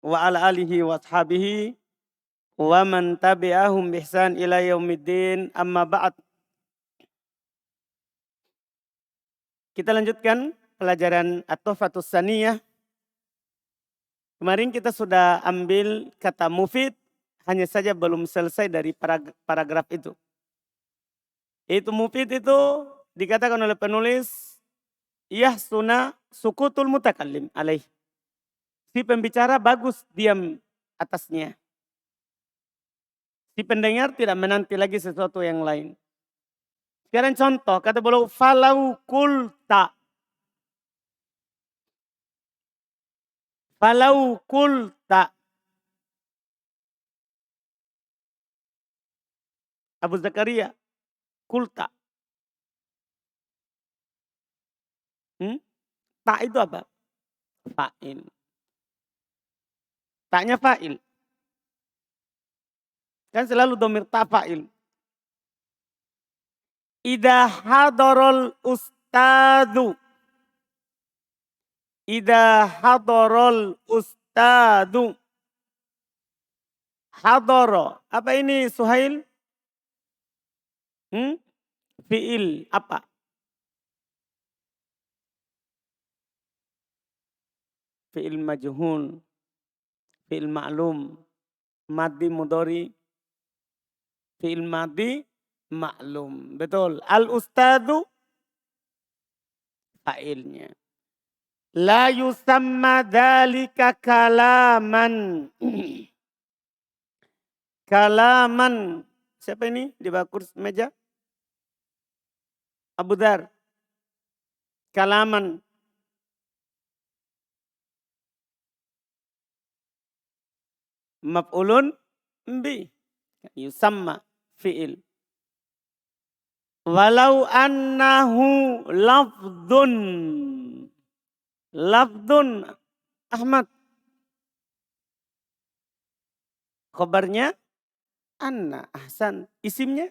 wa ala alihi wa ashabihi wa man tabi'ahum bihsan ila yaumiddin, amma ba'd. Kita lanjutkan pelajaran At-Tuhfatus Tsaniyah. Kemarin kita sudah ambil kata mufid, hanya saja belum selesai dari paragraf itu. Itu mufid itu dikatakan oleh penulis yahsuna sukutul mutakallim alaih. Si pembicara bagus diam atasnya. Si pendengar tidak menanti lagi sesuatu yang lain. Sekarang contoh, kata beliau, falau kulta. Falau kulta. Abu Zakaria, kulta. Ta itu apa? Fa'il. Ta'nya fa'il. Kan selalu domir ta fa'il. Idza hadarul ustadu. Idza hadarul ustadu. Hadara. Apa ini Suhail? Fi'il apa? Fi'il majhul. Fi'il ma'lum. Maddi mudhari. Fi'il maddi maklum. Betul. Al-ustadu fa'ilnya. La yusamma dhalika kalaman. Kalaman. Siapa ini di bawah kursi meja? Abu Dhar. Kalaman. Maf'ulun bi. Yusamma fi'il. Walau annahu lafdun. Lafdun Ahmad. Khabarnya anna. Ahsan. Isimnya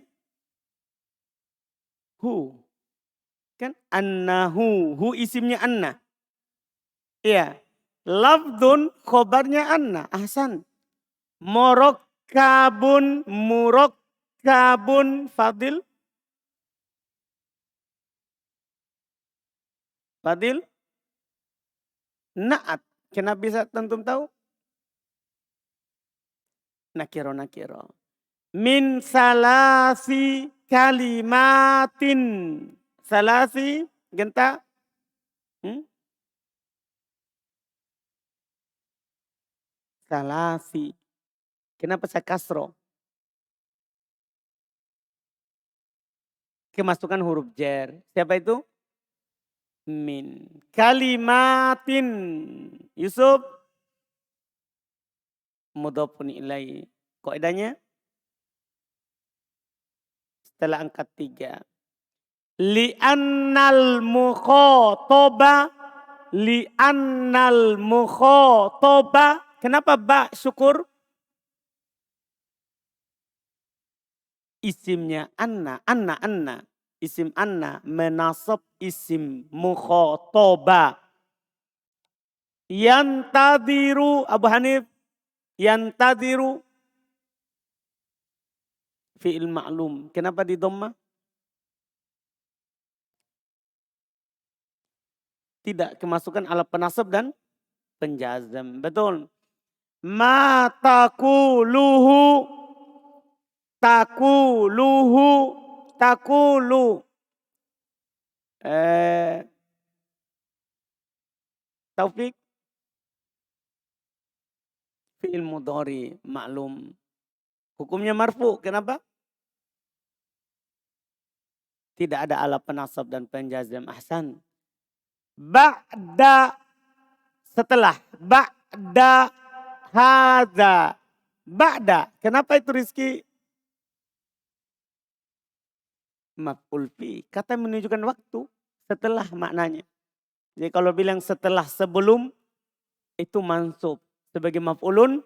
hu. Kan annahu. Hu isimnya anna. Iya. Lafdun khabarnya anna. Ahsan. Murakkabun. Murakkabun. Fadil. Fadil. Na'at. Kenapa bisa tentum tahu? Nakiro. Min salasi kalimatin. Salasi. Genta. Salasi. Kenapa saya kasro? Kemasukan huruf jer. Siapa itu? Min. Kalimatin. Yusuf. Mudhafun ilaihi. Kaidahnya setelah angkat 3. Li'annal mukhotaba. Li'annal mukhotaba. Kenapa ba syukur? Isimnya anna. Anna. Isim anna menasab isim mukhotaba. Yantadiru Abu Hanif. Yantadiru fi'il ma'lum. Kenapa di dhamma? Tidak kemasukan ala penasab dan penjazam. Betul. Ma takuluhu. Takuluhu. Takulu. Taufik. Fi'il mudhari maklum. Hukumnya marfu. Kenapa? Tidak ada ala penasab dan penjazam. Ahsan. Ba'da. Setelah. Ba'da hadza. Ba'da. Kenapa itu Rizki? Maf'ul fi. Kata menunjukkan waktu. Setelah maknanya. Jadi kalau bilang setelah sebelum. Itu mansub. Sebagai maf'ulun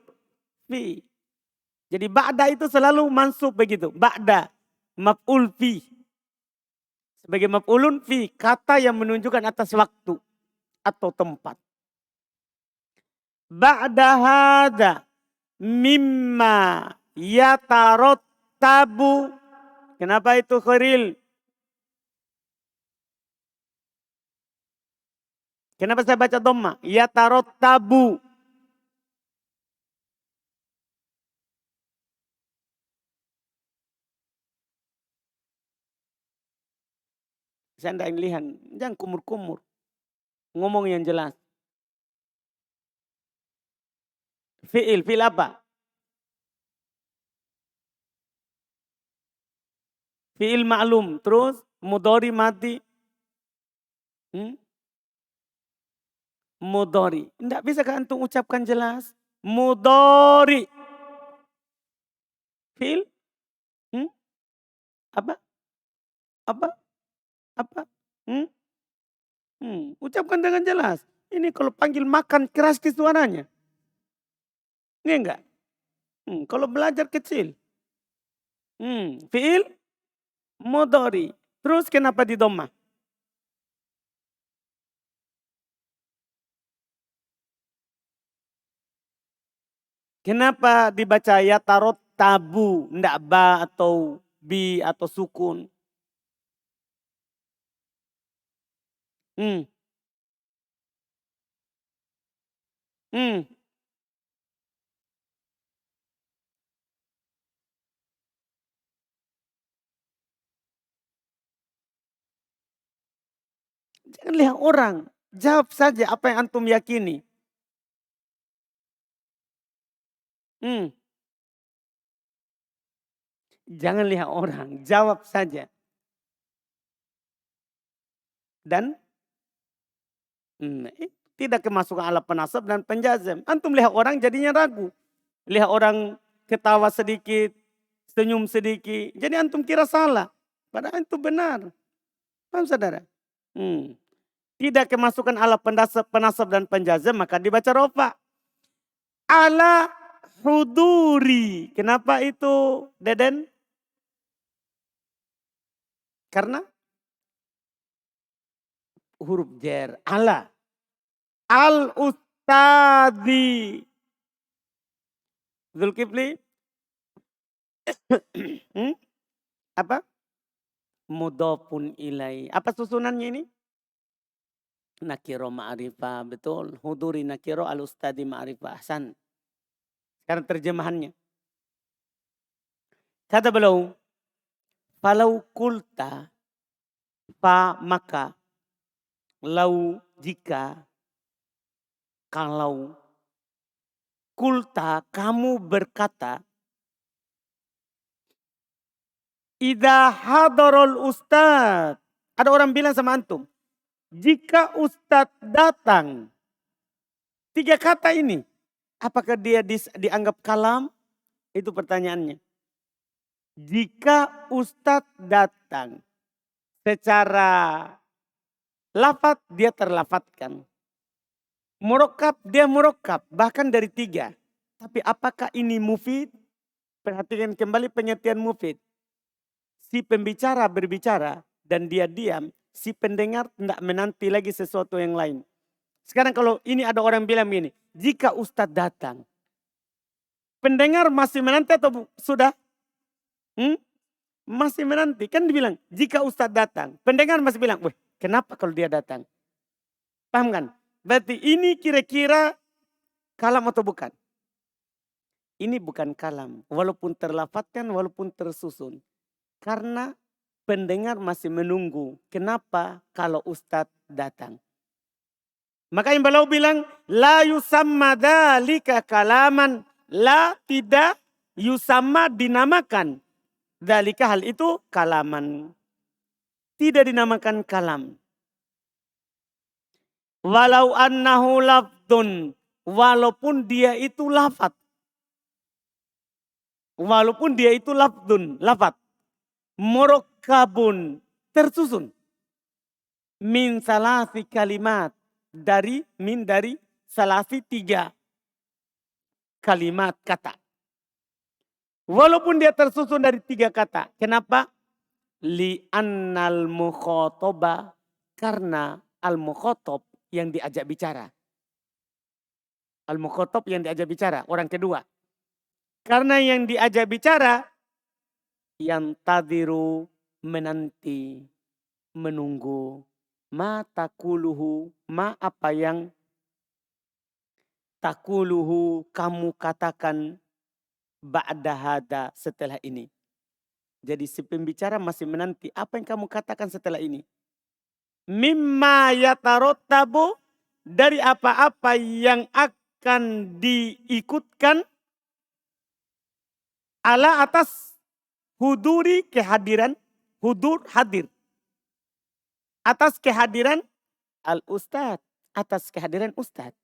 fi. Jadi ba'da itu selalu mansub begitu. Ba'da. Maf'ul fi. Sebagai maf'ulun fi. Kata yang menunjukkan atas waktu. Atau tempat. ba'da hadza mimma yatarottabu. Kenapa itu Khairil? Kenapa saya baca dhamma? Yatarottabu. Saya tidak lihat, jangan kumur-kumur. Ngomong yang jelas. Fi'il apa? Fi'il ma'lum, terus mudhari mati. Mudhari. Tidak bisa kan antum ucapkan jelas? Mudhari. Fi'il? Apa? Apa? Apa? Ucapkan dengan jelas. Ini kalau panggil makan keras ke suaranya. Ini enggak? Kalau belajar kecil. Fi'il mudhari. Terus kenapa di dhamma? Kenapa dibaca ya tarot tabu? Enggak ba atau bi atau sukun? Hmm. Jangan lihat orang. Jawab saja apa yang antum yakini. Jangan lihat orang. Jawab saja. Dan tidak kemasukan ala penasab dan penjazam. Antum lihat orang jadinya ragu. Lihat orang ketawa sedikit, senyum sedikit. Jadi antum kira salah. Padahal itu benar. Paham saudara? Tidak kemasukan ala penasab dan penjazam maka dibaca rofa. Ala huduri. Kenapa itu Deden? Karena huruf jer. Ala. Al-Ustadi. Zulkifli. Apa? Mudhafun ilai. Apa susunannya ini? Nakiro ma'rifah. Betul. Huduri nakiro al-Ustadi ma'rifah. Ahsan. Sekarang terjemahannya. Kata beliau. Falau kulta. Fa maka. Lau jika. Kalau. Kulta kamu berkata. Idza hadarul ustad. Ada orang bilang sama antum. Jika ustadz datang. 3 kata ini. Apakah dia dianggap kalam? Itu pertanyaannya. Jika ustadz datang. Secara lafaz dia terlafatkan. Murokkab dia murokkab. Bahkan dari 3. Tapi apakah ini mufid? Perhatikan kembali pengertian mufid. Si pembicara berbicara dan dia diam. Si pendengar tidak menanti lagi sesuatu yang lain. Sekarang kalau ini ada orang bilang begini. Jika ustadz datang. Pendengar masih menanti atau sudah? Masih menanti. Kan dibilang jika ustadz datang. Pendengar masih bilang. Weh kenapa kalau dia datang? Paham kan? Berarti ini kira-kira kalam atau bukan? Ini bukan kalam. Walaupun terlafatkan, walaupun tersusun. Karena pendengar masih menunggu. Kenapa kalau ustadz datang? Maka yang beliau bilang. La yusamma dhalika kalaman. La tidak yusamma dinamakan. Dhalika hal itu kalaman. Tidak dinamakan kalam. Walau annahu lafdun. Walaupun dia itu lafad. Walaupun dia itu lafdun. Lafad. Murokkabun. Tersusun. Min salasi kalimat. Dari salasi 3 kalimat kata. Walaupun dia tersusun dari 3 kata. Kenapa? Li'annal mukhotoba. Karena al-mukhotob yang diajak bicara. Al-mukhatab yang diajak bicara, orang kedua. Karena yang diajak bicara, yang tadiru menanti, menunggu. Ma takuluhu, ma apa yang takuluhu kamu katakan ba'da hada setelah ini. Jadi si pembicara masih menanti apa yang kamu katakan setelah ini. Mimma yatarottabu, dari apa-apa yang akan diikutkan ala atas huduri kehadiran, hudur hadir. Atas kehadiran al-ustadz, atas kehadiran ustadz.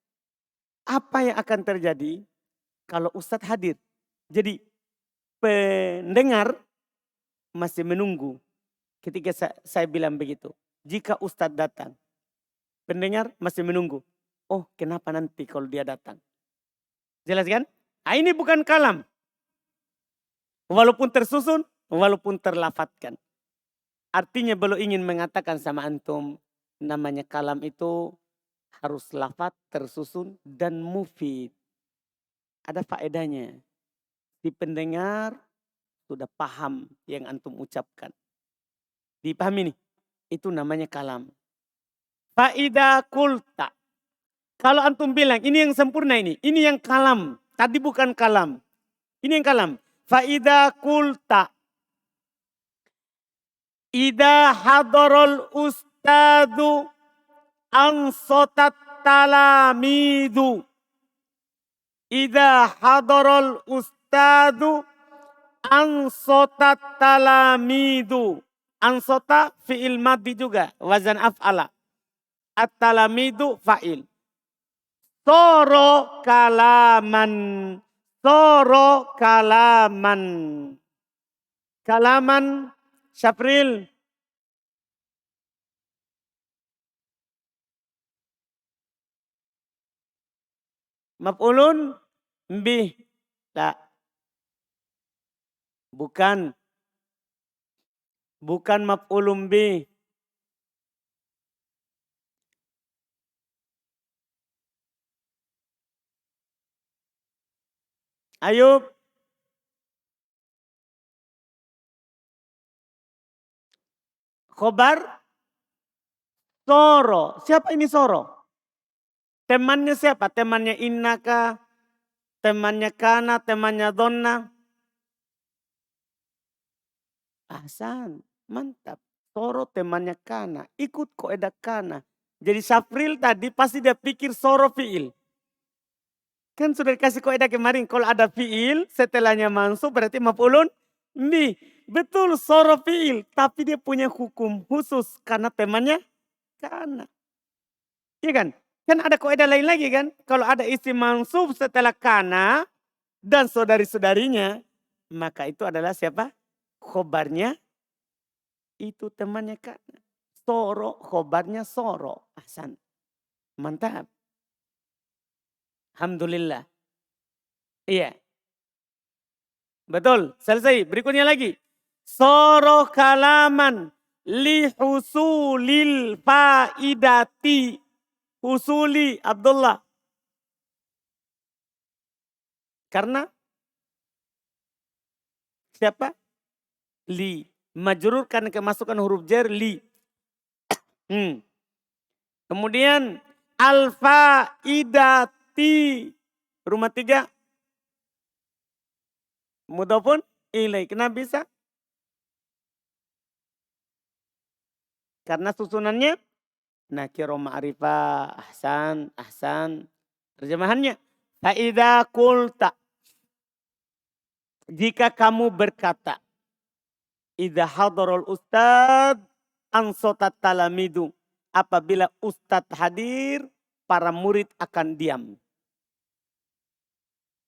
Apa yang akan terjadi kalau ustadz hadir? Jadi pendengar masih menunggu ketika saya bilang begitu. Jika ustadz datang, pendengar masih menunggu. Oh, kenapa nanti kalau dia datang? Jelas kan? Nah, ini bukan kalam. Walaupun tersusun, walaupun terlafatkan. Artinya belum ingin mengatakan sama antum, namanya kalam itu harus lafat, tersusun, dan mufid. Ada faedahnya. Si pendengar sudah paham yang antum ucapkan. Dipahami nih? Itu namanya kalam. Faida kulta. Kalau antum bilang ini yang sempurna ini yang kalam. Tadi bukan kalam. Ini yang kalam. Faida kulta. Ida hadarul ustadu ansotat talamidu. Ida hadarul ustadu ansotat talamidu. Ansota fi'il madhi juga. Wazan af'ala. At-talamidu fa'il. Soro kalaman. Soro kalaman. Kalaman Syafril. Maf'ulun bih. Tak. Bukan. Bukan maf'ulun bih. Ayub. Khobar. Soro. Siapa ini Soro? Temannya siapa? Temannya innaka, temannya kana, temannya donna. Ahsan, mantap. Soro temannya kana, ikut kaidah kana. Jadi Syafril tadi pasti dia pikir soro fi'il. Kan sudah dikasih kaidah kemarin, kalau ada fi'il setelahnya mansub berarti maf'ulun bih. Betul soro fi'il, tapi dia punya hukum khusus karena temannya kana. Iya kan? Kan ada kaidah lain lagi kan? Kalau ada isim mansub setelah kana dan saudari-saudarinya, maka itu adalah siapa? Khobarnya itu temannya kana. Soro, khobarnya soro. Ahsan. Mantap. Alhamdulillah. Iya. Betul. Selesai. Berikutnya lagi. Soro kalaman li husulil faidati. Husuli Abdullah. Karena siapa? Li. Majrur karena kemasukan huruf jar li. Kemudian al-faidati. Rumah 3. Mudhafun ilaih. Kenapa bisa? Karena susunannya nakiro ma'rifah. Ahsan, ahsan. Terjemahannya. Fa'idha kulta. Jika kamu berkata. Idha hadarul ustad ansotat talamidu. Apabila ustadz hadir, para murid akan diam.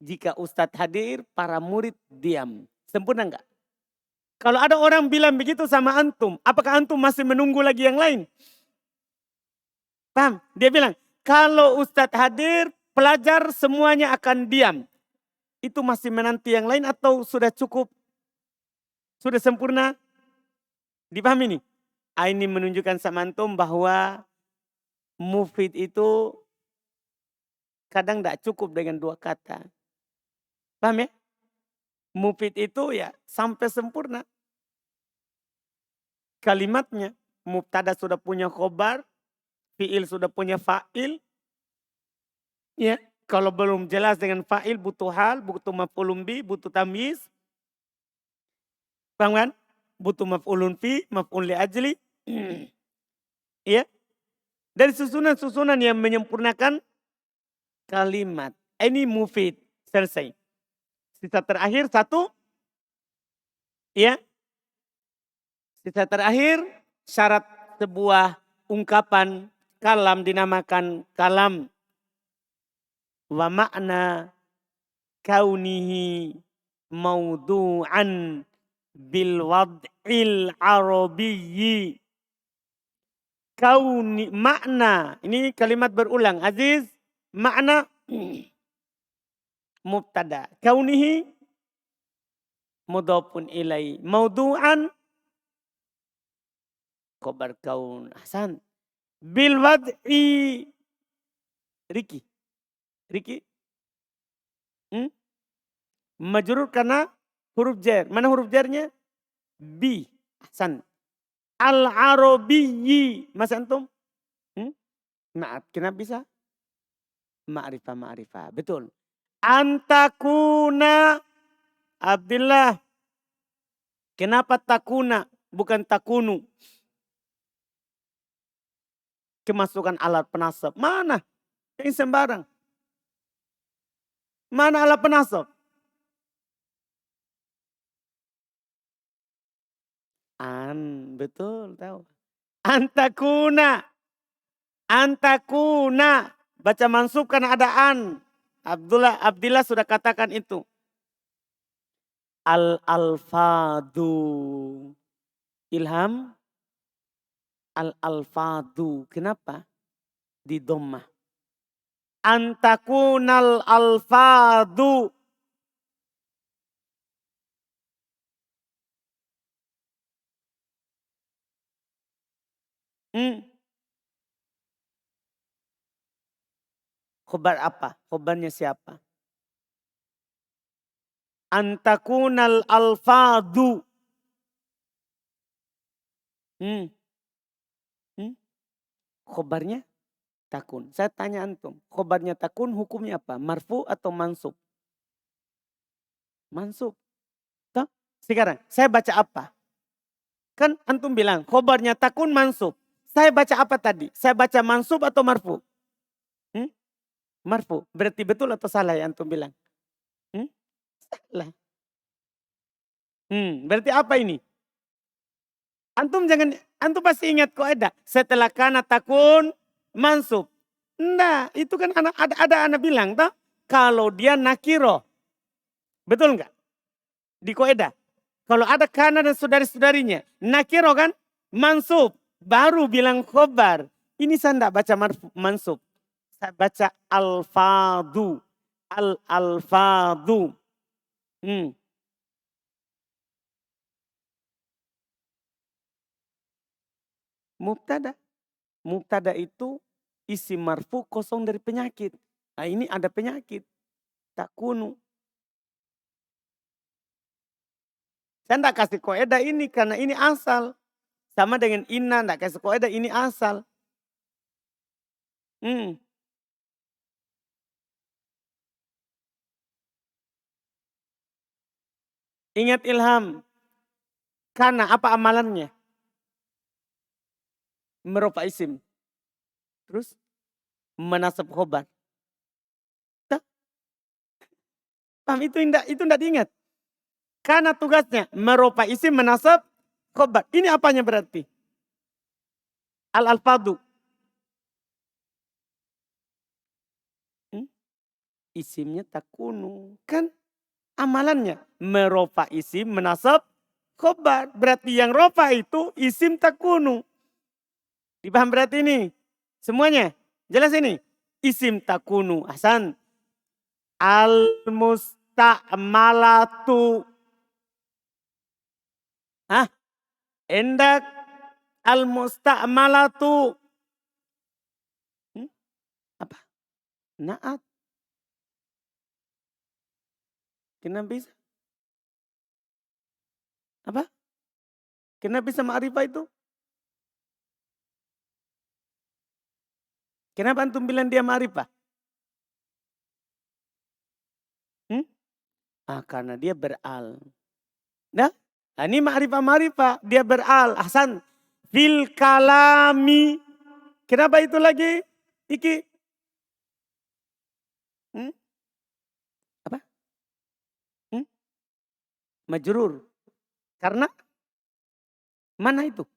Jika ustadz hadir, para murid diam. Sempurna enggak? Kalau ada orang bilang begitu sama antum, apakah antum masih menunggu lagi yang lain? Paham? Dia bilang, kalau ustadz hadir, pelajar semuanya akan diam. Itu masih menanti yang lain atau sudah cukup? Sudah sempurna? Dipahami nih? Ini menunjukkan sama antum bahwa mufid itu kadang tidak cukup dengan 2 kata. Paham ya? Mufid itu ya sampai sempurna. Kalimatnya. Mubtada sudah punya khobar. Fi'il sudah punya fa'il. Ya. Kalau belum jelas dengan fa'il butuh hal, butuh maf'ulun bi, butuh tamyiz. Paham kan? Butuh maf'ulun fi, maf'ul li ajli. Ya. Dari susunan-susunan yang menyempurnakan kalimat. Ini mufid. Selesai. Sisa terakhir satu. Ya. Sisa terakhir syarat sebuah ungkapan kalam dinamakan kalam. Wa makna kaunihi maudu'an bil wad'il arabiyyi. Kauni makna. Ini kalimat berulang. Aziz. Makna mubtada. Kaunihi mudhafun ilai. Maudu'an khobar kaun. Ahsan. Bil wad'i. Riki. Majrur karena huruf jar. Mana huruf jarnya? Bi. Ahsan. Al-arabiyyi. Mas antum? Maaf, kenapa bisa? Ma'rifah. Betul. Antakuna. Abdillah. Kenapa takuna? Bukan takunu. Kemasukan alat penasab. Mana? Ini sembarang. Mana alat penasab? Betul tahu. Antakuna. Baca mansub karena ada an. Abdillah sudah katakan itu. Al-alfadu. Ilham. Al-alfadu. Kenapa? Di dhammah. Antakunal alfadu. Khobar apa? Khobarnya siapa? Antakunal alfadu. Khobarnya takun. Saya tanya antum. Khobarnya takun hukumnya apa? Marfu atau mansub? Mansub. Toh? Sekarang saya baca apa? Kan antum bilang khobarnya takun mansub. Saya baca apa tadi? Saya baca mansub atau marfu? Marfu. Berarti betul atau salah ya antum bilang? Salah. Berarti apa ini? Antum pasti ingat kaidah. Setelah kana takun mansub. Enggak, itu kan ada anak bilang toh. Kalau dia nakiro. Betul enggak? Di kaidah. Kalau ada kana dan saudari-saudarinya. Nakiro kan? Mansub. Baru bilang khobar. Ini saya enggak baca mansub. Saya baca alfadu. Al-alfadu. Mubtada. Mubtada itu isi marfu kosong dari penyakit. Nah ini ada penyakit. Takunu. Saya enggak kasih kaidah ini karena ini asal. Sama dengan inna enggak kasih kaidah ini asal. Ingat ilham. Karena apa amalannya? Merofa isim. Terus menasab khobar. Paham itu enggak diingat. Karena tugasnya merofa isim menasab khobar. Ini apanya berarti? Al-alfadu. Isimnya takunu. Kan amalannya merofa isim menasab khobar. Berarti yang rofa itu isim takunu. Dipaham berarti ini? Semuanya? Jelas ini? Isim takunu. Ahsan. Al-musta'malatu. Endak al-musta'malatu. Apa? Naat. Kenapa bisa? Apa? Kenapa bisa ma'rifah itu? Kenapa antum bilang dia ma'rifah? Karena dia beral. Nah, ini ma'rifah, dia beral. Hasan. Fil kalami. Kenapa itu lagi? Iki. Apa? Majrur. Karena mana itu?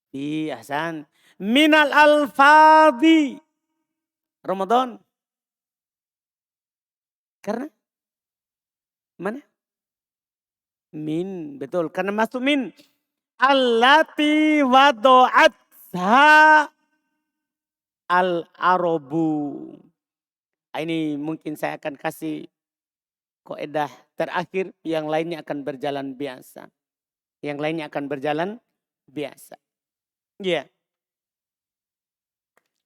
Iya, Hasan. Minal alfadhi. Ramadan. Karena mana? Min, betul. Karena masuk min. Allati wado'atha al-arabu. Ini mungkin saya akan kasih kaidah terakhir. Yang lainnya akan berjalan biasa. Yang lainnya akan berjalan biasa. Iya.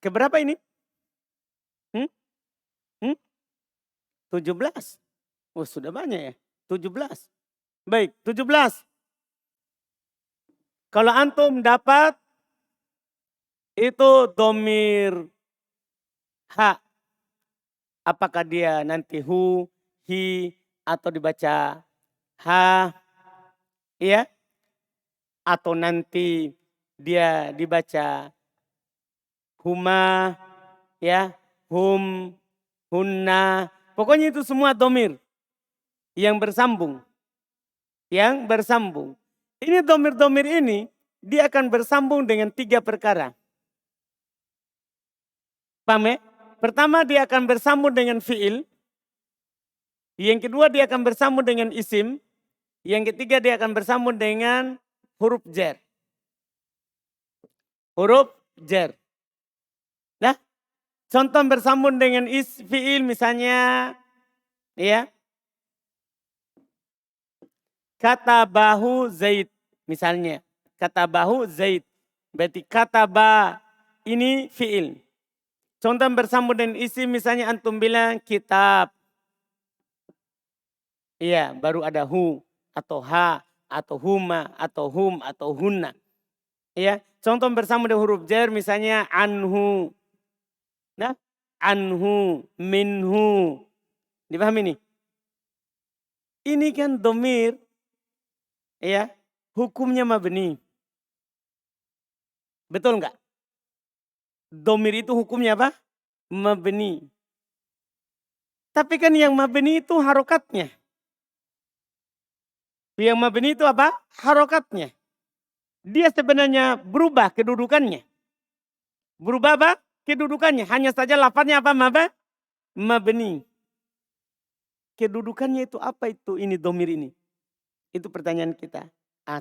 Keberapa ini? 17. Oh, sudah banyak ya. 17. Baik, 17. Kalau antum dapat itu domir ha. Apakah dia nanti hu, hi, atau dibaca ha, ya? Atau nanti dia dibaca huma, ya, hum, hunna. Pokoknya itu semua domir yang bersambung. Yang bersambung. Ini domir-domir ini dia akan bersambung dengan 3 perkara. Paham ya? Pertama dia akan bersambung dengan fi'il. Yang kedua dia akan bersambung dengan isim. Yang ketiga dia akan bersambung dengan huruf jar. Huruf jar. Nah, contoh bersambung dengan fi'il misalnya, ya. Kata bahu Zaid misalnya. Kata bahu Zaid. Berarti kata ba ini fi'il. Contoh bersambung dengan isim misalnya antum bilang kitab. Iya, baru ada hu atau ha atau huma atau hum atau hunna. Iya, contoh bersambung dengan huruf jar misalnya anhu. Nah, anhu, minhu. Dipahami nih? Ini kan domir. Ya, hukumnya mabni. Betul enggak? Domir itu hukumnya apa? Mabni. Tapi kan yang mabni itu harokatnya. Yang mabni itu apa? Harokatnya. Dia sebenarnya berubah kedudukannya. Berubah apa? Kedudukannya. Hanya saja lafadznya apa? Mabni. Kedudukannya itu apa itu ini domir ini? Itu pertanyaan kita.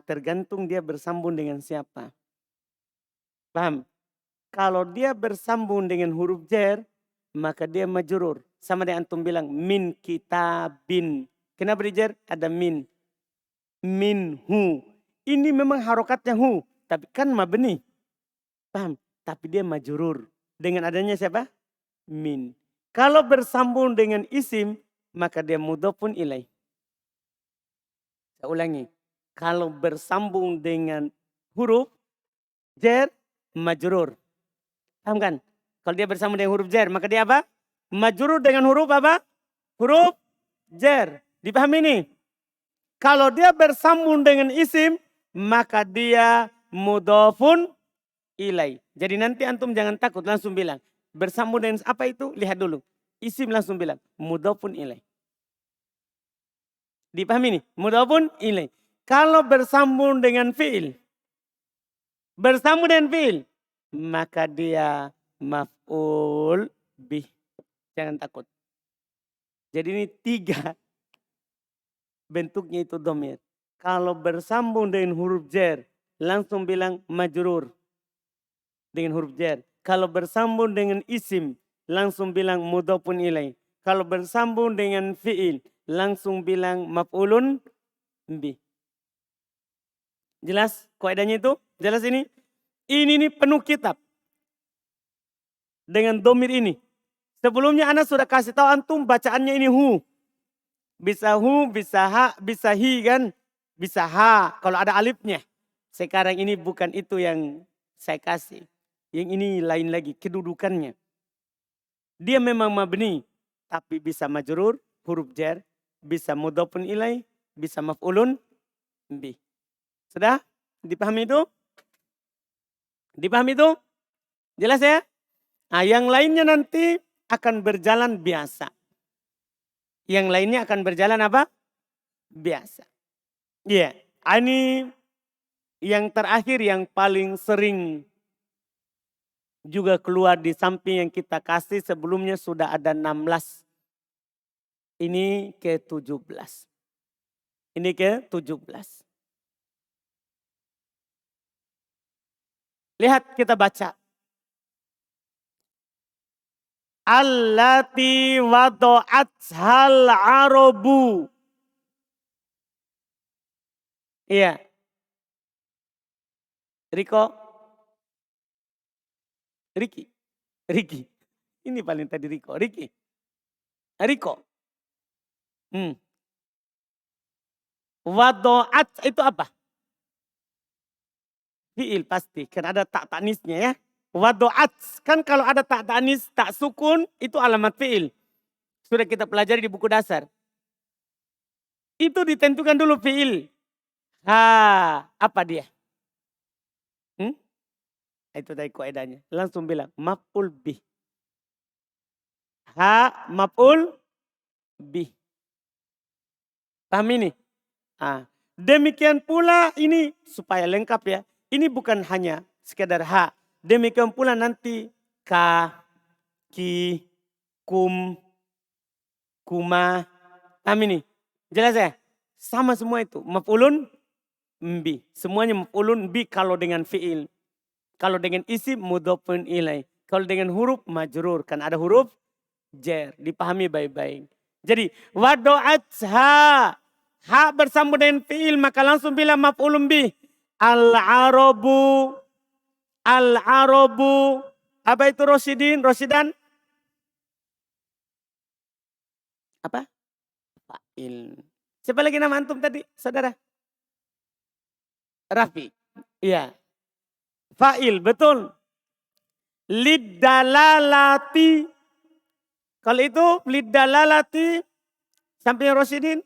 Tergantung dia bersambung dengan siapa. Paham? Kalau dia bersambung dengan huruf jar, maka dia majrur. Sama dengan antum bilang min kitabin. Kenapa di jar? Ada min. Minhu. Ini memang harokatnya hu. Tapi kan mabni. Paham? Tapi dia majrur. Dengan adanya siapa? Min. Kalau bersambung dengan isim, maka dia mudhofun ilaih. Saya ulangi. Kalau bersambung dengan huruf jar, majrur. Paham kan? Kalau dia bersambung dengan huruf jar, maka dia apa? Majrur dengan huruf apa? Huruf jar. Dipahami ini? Kalau dia bersambung dengan isim, maka dia mudhofun ilai. Jadi nanti antum jangan takut, langsung bilang. Bersambung dengan apa itu? Lihat dulu. Isim langsung bilang. Mudhofun ilai. Dipahami ini? Mudhofun ilai. Kalau bersambung dengan fi'il. Bersambung dengan fi'il. Maka dia maf'ul bih. Jangan takut. Jadi ini 3 bentuknya itu domir. Kalau bersambung dengan huruf jar, langsung bilang majrur. Dengan huruf jar. Kalau bersambung dengan isim, langsung bilang mudhofun ilaih. Kalau bersambung dengan fi'il, langsung bilang maf'ulun bih. Jelas kaidahnya itu? Jelas ini? Ini nih penuh kitab. Dengan domir ini. Sebelumnya Ana sudah kasih tahu antum bacaannya ini hu. Bisa hu, bisa ha, bisa hi kan. Bisa ha kalau ada alifnya. Sekarang ini bukan itu yang saya kasih. Yang ini lain lagi kedudukannya. Dia memang mabni. Tapi bisa majrur, huruf jar. Bisa mudhofun ilaih, bisa maf'ulun bih. Sudah? Dipahami itu? Dipahami itu? Jelas ya? Nah, yang lainnya nanti akan berjalan biasa. Yang lainnya akan berjalan apa? Biasa. Iya. Ini yang terakhir yang paling sering juga keluar di samping yang kita kasih sebelumnya sudah ada 16. Ini ke 17. Ini ke 17. Lihat kita baca. Allati wadu'athal arabu. Iya. Riko. Riki. Ini paling tadi Riko. Riko. Wadu'at itu apa? Fi'il pasti. Kan ada tak tanisnya ya. Wadu'at. Kan kalau ada tak tanis, tak sukun, itu alamat fi'il. Sudah kita pelajari di buku dasar. Itu ditentukan dulu fi'il. Apa dia? Itu dari kaidahnya. Langsung bilang maf'ul bih. Maf'ul bih. Paham ini? Demikian pula ini supaya lengkap ya. Ini bukan hanya sekedar ha. Demikian pula nanti ka, ki, kum, kuma. Paham ini? Jelas ya? Sama semua itu. Maf'ulun bi. Semuanya maf'ulun bi kalau dengan fi'il. Kalau dengan isim mudhofun ilaih. Kalau dengan huruf majrur. Kan ada huruf jar. Dipahami baik-baik. Jadi wadu'at ha. Ha bersambung dengan fi'il maka langsung bilang maf'ulun bi. Al-arabu. Al-arabu. Apa itu Rosidan? Apa? Fa'il. Siapa lagi nama antum tadi, saudara? Rafi. Iya. Fa'il, betul. Liddalalati. Kalau itu liddalalati. Sampai Rosidin.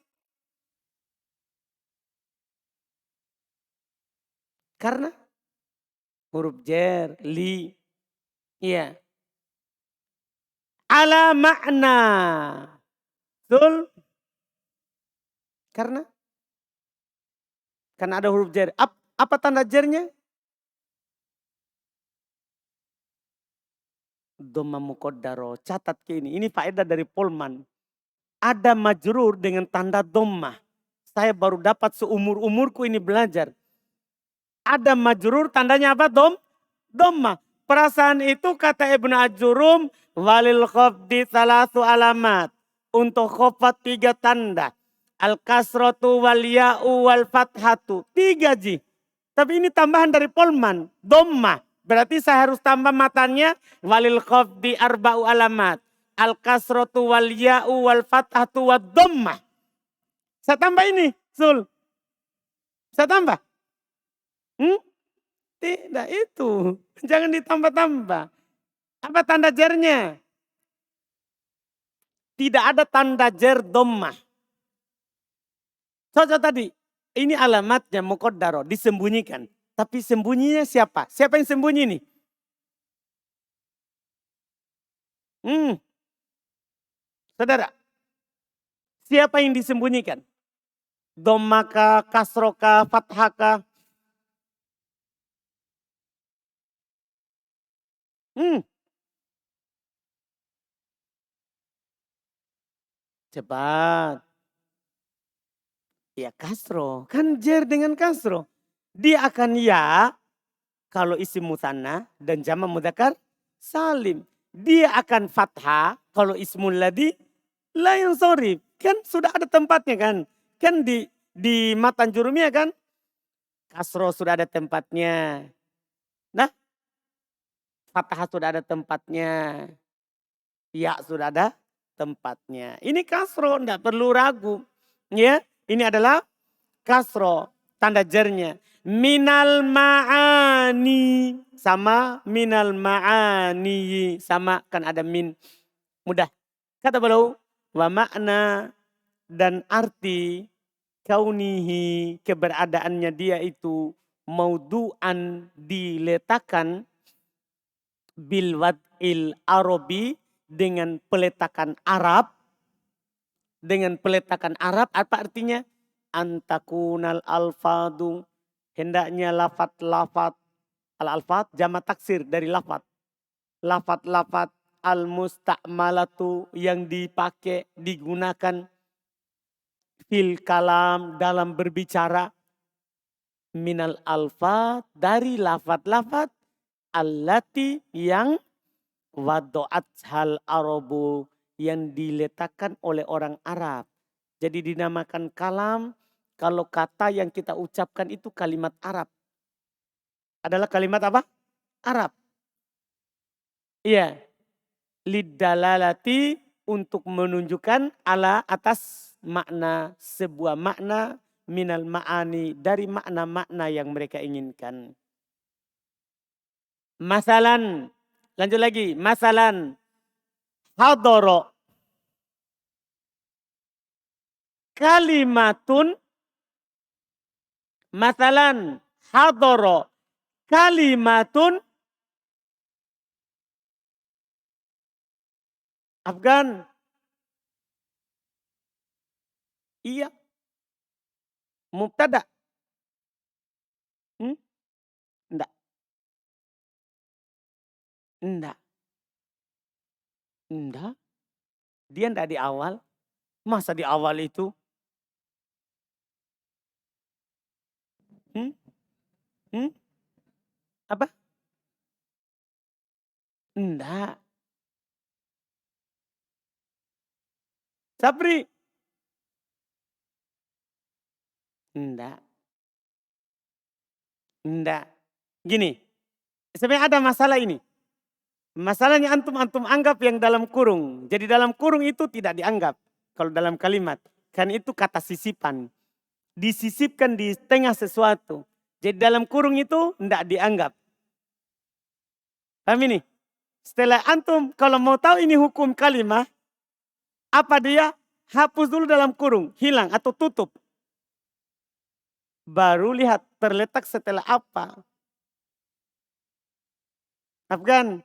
Karena huruf jar, li. Iya. Ala makna. Betul. Karena ada huruf jar. Apa tanda jarnya? Dhamma muqaddaro. Catat ke ini. Ini faedah dari Polman. Ada majrur dengan tanda dhamma. Saya baru dapat seumur-umurku ini belajar. Ada majrur tandanya apa? Dhamma. Perasaan itu kata Ibnu Ajurum. Walil khafdi salasu alamat. Untuk khafat 3 tanda. Al-kasratu wal ya'u wal fathatu. 3 ji. Tapi ini tambahan dari Polman. Dhamma. Berarti saya harus tambah matanya. Walil khafdi arba'u alamat. Al-kasratu wal ya'u wal fathatu wal dhammah. Saya tambah ini, Sul. Saya tambah. Tidak itu. Jangan ditambah-tambah. Apa tanda jarnya? Tidak ada tanda jar dhammah. Contoh tadi. Ini alamatnya muqaddaro. Disembunyikan. Tapi sembunyinya siapa? Siapa yang sembunyi nih? Saudara. Siapa yang disembunyikan? Dhammaka, kasroka, fathaka. Cepat. Ya kasro. Kan jar dengan kasro. Dia akan ya kalau isim musanna dan jama' mudzakkar salim. Dia akan fathah kalau ismul ladzi la yansharif. Kan sudah ada tempatnya kan. Kan di matan jurumiyah kan. Kasro sudah ada tempatnya. Nah. Fathah sudah ada tempatnya. Ya sudah ada tempatnya. Ini kasro, tidak perlu ragu. Ya, ini adalah kasro, tanda jernya. Minal ma'ani sama minal ma'ani sama, kan ada min. Mudah. Kata beliau, wa makna dan arti kaunihi, keberadaannya dia itu maudu'an, diletakkan bil wad'il arabi, dengan peletakan Arab. Dengan peletakan Arab apa artinya? Antakunal alfadu, hendaknya lafat-lafat, al-alfat jamak taksir dari lafat. Lafat-lafat al-musta'malatu yang dipakai, digunakan fil kalam, dalam berbicara, minal alfat, dari lafat-lafat allati yang wado'at hal arabu, yang diletakkan oleh orang Arab. Jadi dinamakan kalam kalau kata yang kita ucapkan itu kalimat Arab. Adalah kalimat apa? Arab. Iya. Lidalalati, untuk menunjukkan ala, atas makna, sebuah makna minal ma'ani, dari makna-makna yang mereka inginkan. Masalan, lanjut lagi. Masalan, hadoro kalimatun, masalan hadoro kalimatun, Afgan. Iya. Mubtada. Enggak. Enggak. Enggak. Dia enggak di awal. Masa di awal itu? Hmm? Hmm? Apa? Enggak. Sabri. Enggak. Enggak. Gini. Sebenarnya ada masalah ini. Masalahnya antum anggap yang dalam kurung. Jadi dalam kurung itu tidak dianggap. Kalau dalam kalimat. Kan itu kata sisipan. Disisipkan di tengah sesuatu. Jadi dalam kurung itu tidak dianggap. Paham ini? Setelah antum kalau mau tahu ini hukum kalimat. Apa dia? Hapus dulu dalam kurung. Hilang atau tutup. Baru lihat terletak setelah apa. Afgan.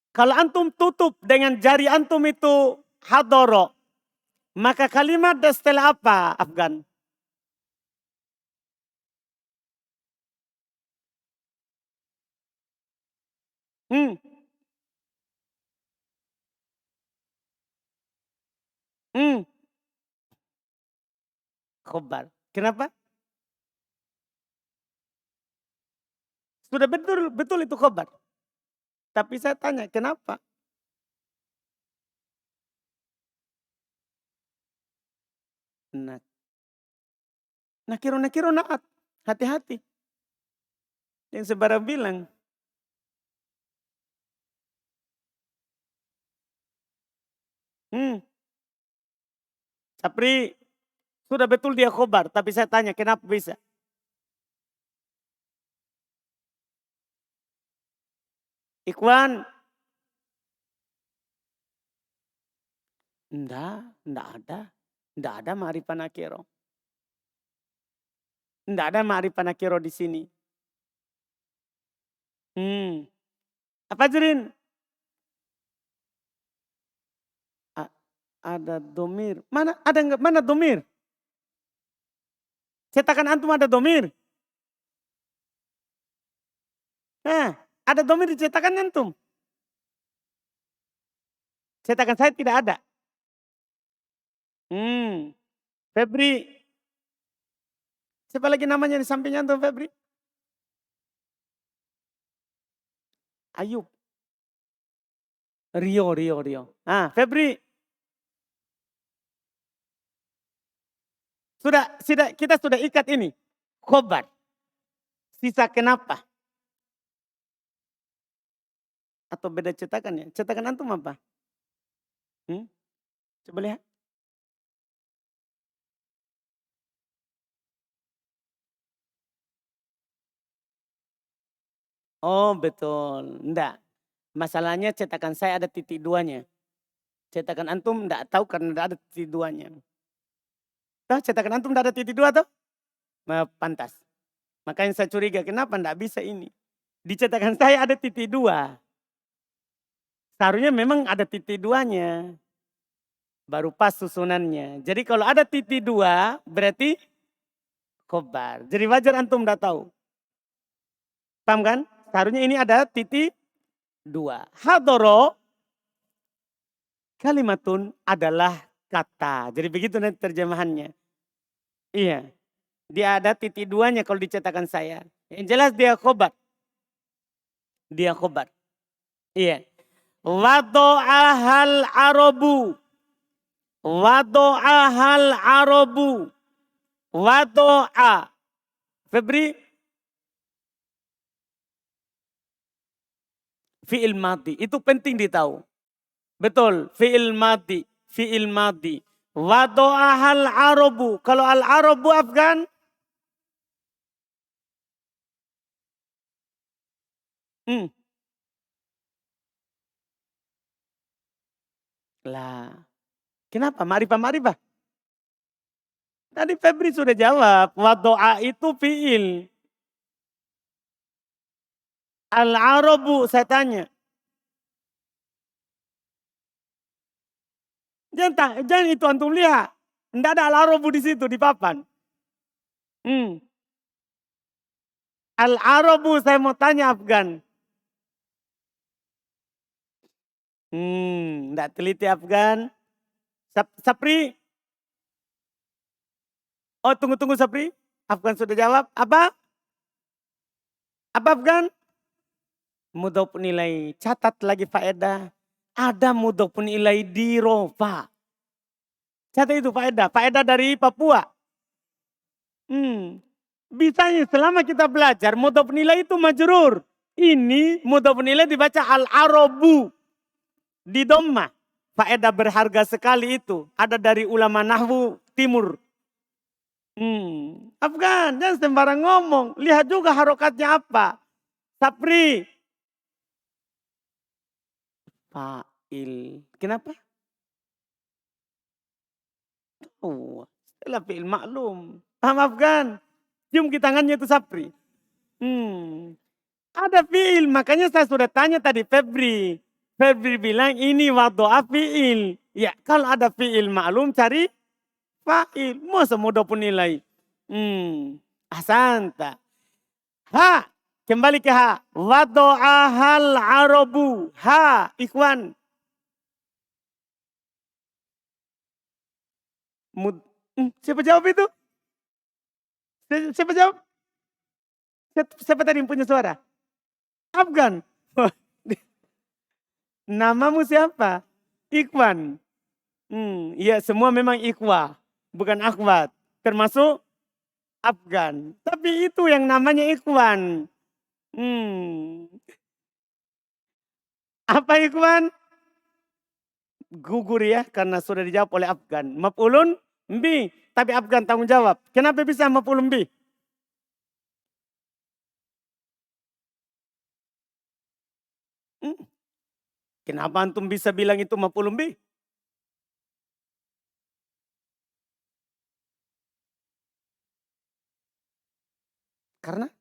Kalau antum tutup dengan jari antum itu hadoro. Maka kalimat setelah apa, Afgan? Hmm. Hmm. Khobar. Kenapa? Sudah betul itu khobar. Tapi saya tanya, kenapa? Nah, nakiro naat. Hati-hati. Yang sebarang bilang. Sapri, sudah betul dia khobar. Tapi saya tanya, kenapa bisa? Ikhwan. Enggak ada. Enggak ada ma'rifah nakiro. Enggak ada ma'rifah nakiro di sini. Apa Jirin? Ada domir. Mana ada enggak? Mana domir? Cetakan antum ada domir. Ada domir di cetakan antum. Cetakan saya tidak ada. Febri. Siapa lagi namanya di sampingnya antum, Febri? Ayub. Rio. Febri. Kita sudah ikat ini. Khobar. Sisa kenapa? Atau beda cetakan ya? Cetakan antum apa? Coba lihat. Oh betul, enggak. Masalahnya cetakan saya ada titik duanya. Cetakan antum enggak tahu karena enggak ada titik duanya. Tahu cetakan antum enggak ada titik dua tuh? Pantas. Makanya saya curiga kenapa enggak bisa ini. Di cetakan saya ada titik dua. Seharusnya memang ada titik duanya. Baru pas susunannya. Jadi kalau ada titik dua berarti khobar. Jadi wajar antum enggak tahu. Paham kan? Seharusnya ini ada titik dua. Hadoro kalimatun adalah kata. Jadi begitu nanti terjemahannya. Iya. Dia ada titik duanya kalau dicetakan saya. Yang jelas dia khobar. Dia khobar. Iya. Wado'ahal arabu. Wado'ahal arabu. Wado'a. Febri. Fi'il mati. Itu penting ditahu. Betul. Fi'il mati. Fi'il mati. Wado'ahal arabu. Kalau al-arabu Afgan. Lah. Kenapa? Ma'rifah. Tadi Febri sudah jawab. Wado'a itu fi'il. Al-arabu saya tanya. Jangan itu antum lihat. Tidak ada al-arabu di situ di papan. Al-arabu saya mau tanya Afgan. Tidak teliti Afgan. Sapri. Oh tunggu Sapri. Afgan sudah jawab. Apa? Apa Afgan? Mudhof nilai. Catat lagi faedah. Ada mudhof nilai di rofa. Catat itu faedah. Faedah dari Papua. Bisanya selama kita belajar mudhof nilai itu majrur. Ini mudhof nilai dibaca al-arabu. Di domma. Faedah berharga sekali itu. Ada dari ulama nahwu timur. Afgan, jangan sembarang ngomong. Lihat juga harokatnya apa. Sapri. Fa'il. Kenapa? Oh, setelah fi'il maklum. Paham Afgan? Cium ke tangannya itu Sapri. Ada fi'il, makanya saya sudah tanya tadi Febri. Febri bilang ini wado'a fi'il. Ya kalau ada fi'il maklum cari fa'il. Masa mudah pun nilai. Ahsanta. Ha. Kembali ke ha. Wado'ahal arabu. Ha. Ikhwan. Siapa jawab itu? Siapa jawab? Siapa tadi yang punya suara? Afgan. Namamu siapa? Ikhwan. Iya semua memang ikhwah. Bukan akhwat. Termasuk Afgan. Tapi itu yang namanya ikhwan. Apa ikhwan? Gugur ya karena sudah dijawab oleh Afgan. Maf'ulun bi. Tapi Afgan tanggung jawab. Kenapa bisa maf'ulun bi? Kenapa antum bisa bilang itu maf'ulun bi? Karena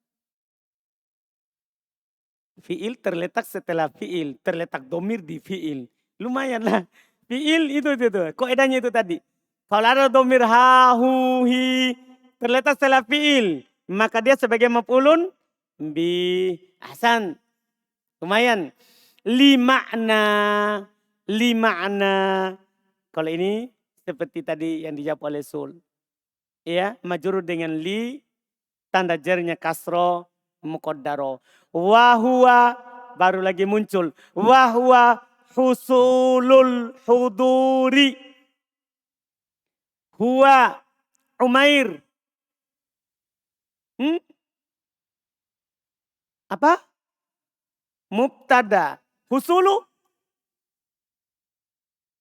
fi'il terletak setelah fi'il. Terletak domir di fi'il. Lumayan lah. Fi'il itu. Koedanya itu tadi. Kalau ada domir ha, hu, hi. Terletak setelah fi'il. Maka dia sebagai maf'ulun bi. Ahsan. Lumayan. Lima'na. Kalau ini seperti tadi yang dijawab oleh Sul. Ya, majrur dengan li. Tanda jarnya kasro muqaddaro. Wahua baru lagi muncul. Wahua husulul huduri. Huwa Umair. Apa? Mubtada. husulu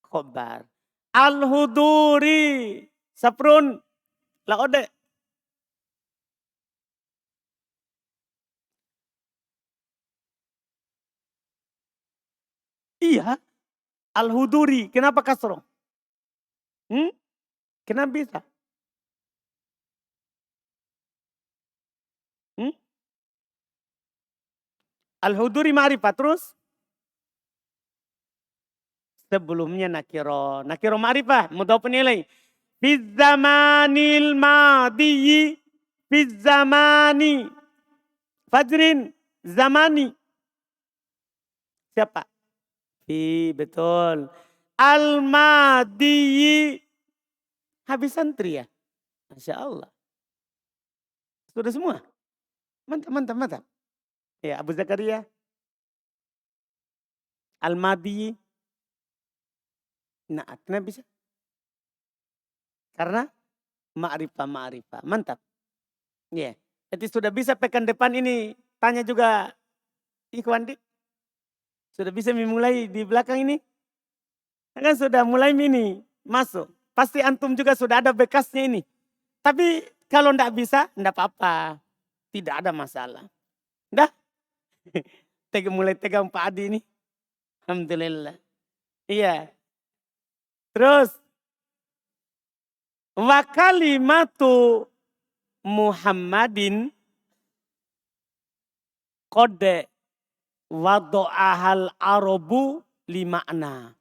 khobar. Al-huduri saprun laode. Iya, al-huduri. Kenapa kasroh? Kenapa bisa? Al-huduri ma'rifat terus? Sebelumnya nakiro. Nakiro ma'rifah, mudhaf nilai. Fizzamanil madiyi. Fizzamani. Fajrin. Zamani. Siapa? Betul. Al-madiyi. Habis santri ya? Masya Allah. Sudah semua? Mantap, mantap, mantap. Ya, Abu Zakaria. Al-madiyi. Nah, kenapa bisa? Karena ma'rifah. Mantap. Ya. Yeah. Jadi sudah bisa pekan depan ini. Tanya juga Ikhwan Dik. Sudah bisa memulai di belakang ini? Kan sudah mulai ini masuk. Pasti antum juga sudah ada bekasnya ini. Tapi kalau enggak bisa, enggak apa-apa. Tidak ada masalah. Dah. Mulai tegang Pak Adi ini. Alhamdulillah. Iya. Terus. Wa kalimatu Muhammadin kode wado'ahal arabu lima'na.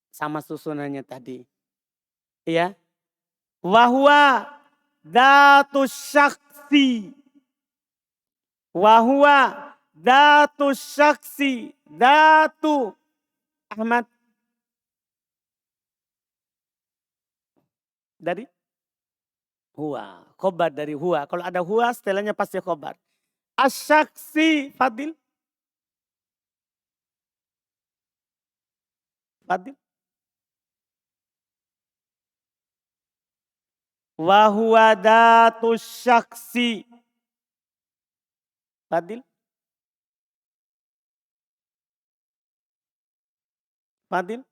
Sama susunannya tadi. Ya. Wahwa datus syaksi. Wahwa datus syaksi. Datu. Ahmad. Dari? Huwa. Khobar dari huwa. Kalau ada huwa setelahnya pasti khobar. Asyaksi. Fadil. Fadil. Wahuwa datus syaksi. Fadil. Fadil.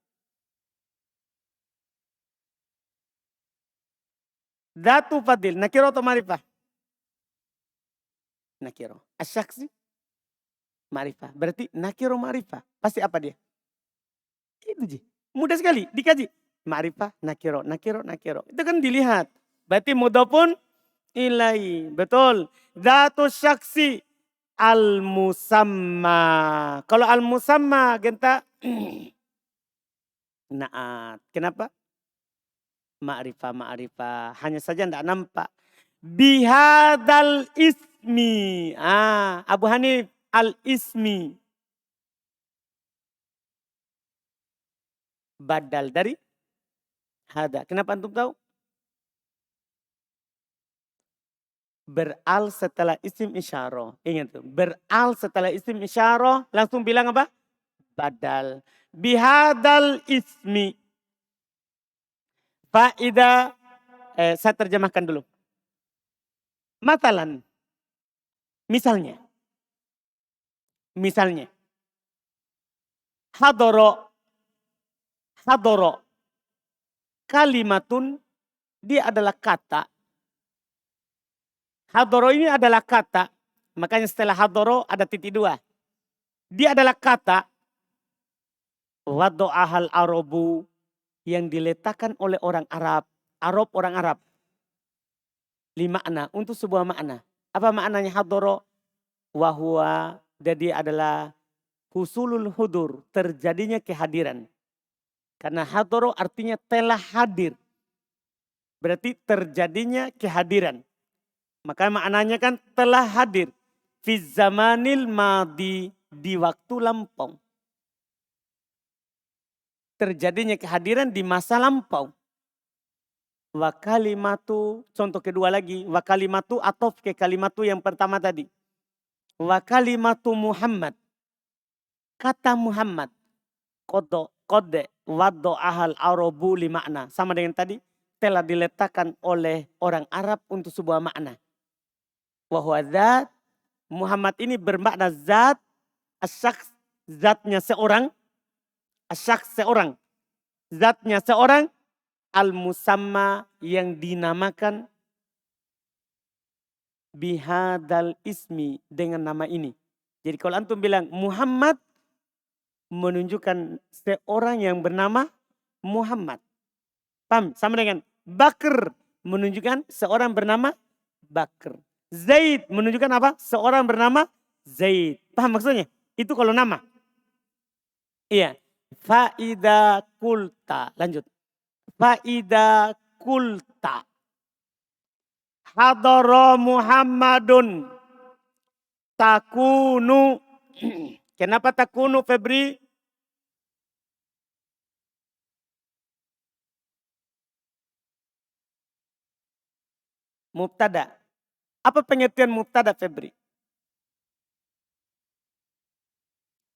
Datu Fadil. Nakiro atau marifah? Nakiro. Asyaksi. Marifah. Berarti nakiro marifah. Pasti apa dia? Itu ji. Mudah sekali. Dikaji. Marifah, nakiro. Itu kan dilihat. Berarti mudhafun ilai. Betul. Datu syaksi. Al-musamma. Kalau al-musamma genta. Naat. Kenapa? Ma'rifah. Hanya saja tidak nampak. Bihadal ismi. Abu Hanif al-ismi. Badal dari hada. Kenapa antum tahu? Beral setelah isim isyarah. Ingat tuh. Beral setelah isim isyarah. Langsung bilang apa? Badal. Bihadal ismi. Faida. Saya terjemahkan dulu. Matalan. Misalnya. Hadoro. Kalimatun. Dia adalah kata. Hadoro ini adalah kata. Makanya setelah hadoro ada titik dua. Dia adalah kata. Wado'ahal arabu. Yang diletakkan oleh orang Arab. Orang Arab. Limakna. Untuk sebuah makna. Apa maknanya hadoro? Wahwa. Jadi adalah husulul hudur. Terjadinya kehadiran. Karena hadoro artinya telah hadir. Berarti terjadinya kehadiran. Maka maknanya kan telah hadir. Fi zamanil madi. Di waktu lampau. Terjadinya kehadiran di masa lampau. Wa kalimatu. Contoh kedua lagi. Wa kalimatu atof ke kalimatu yang pertama tadi. Wa kalimatu Muhammad. Kata Muhammad. Kode. Wado ahal arabu li makna. Sama dengan tadi. Telah diletakkan oleh orang Arab untuk sebuah makna. Wahwa zat. Muhammad ini bermakna zat. Asyaks. zatnya seorang, asyak seorang, zatnya seorang, al-musamma yang dinamakan, bihadal ismi dengan nama ini. Jadi kalau antum bilang Muhammad menunjukkan seorang yang bernama Muhammad. Paham? Sama dengan Bakr menunjukkan seorang bernama Bakr. Zaid menunjukkan apa? Seorang bernama Zaid. Paham maksudnya? Itu kalau nama. Iya. Faida kulta. Lanjut. Faida kulta. Hadara Muhammadun. Takunu. Kenapa takunu Febri? Mubtada. Apa pengertian mubtada Febri?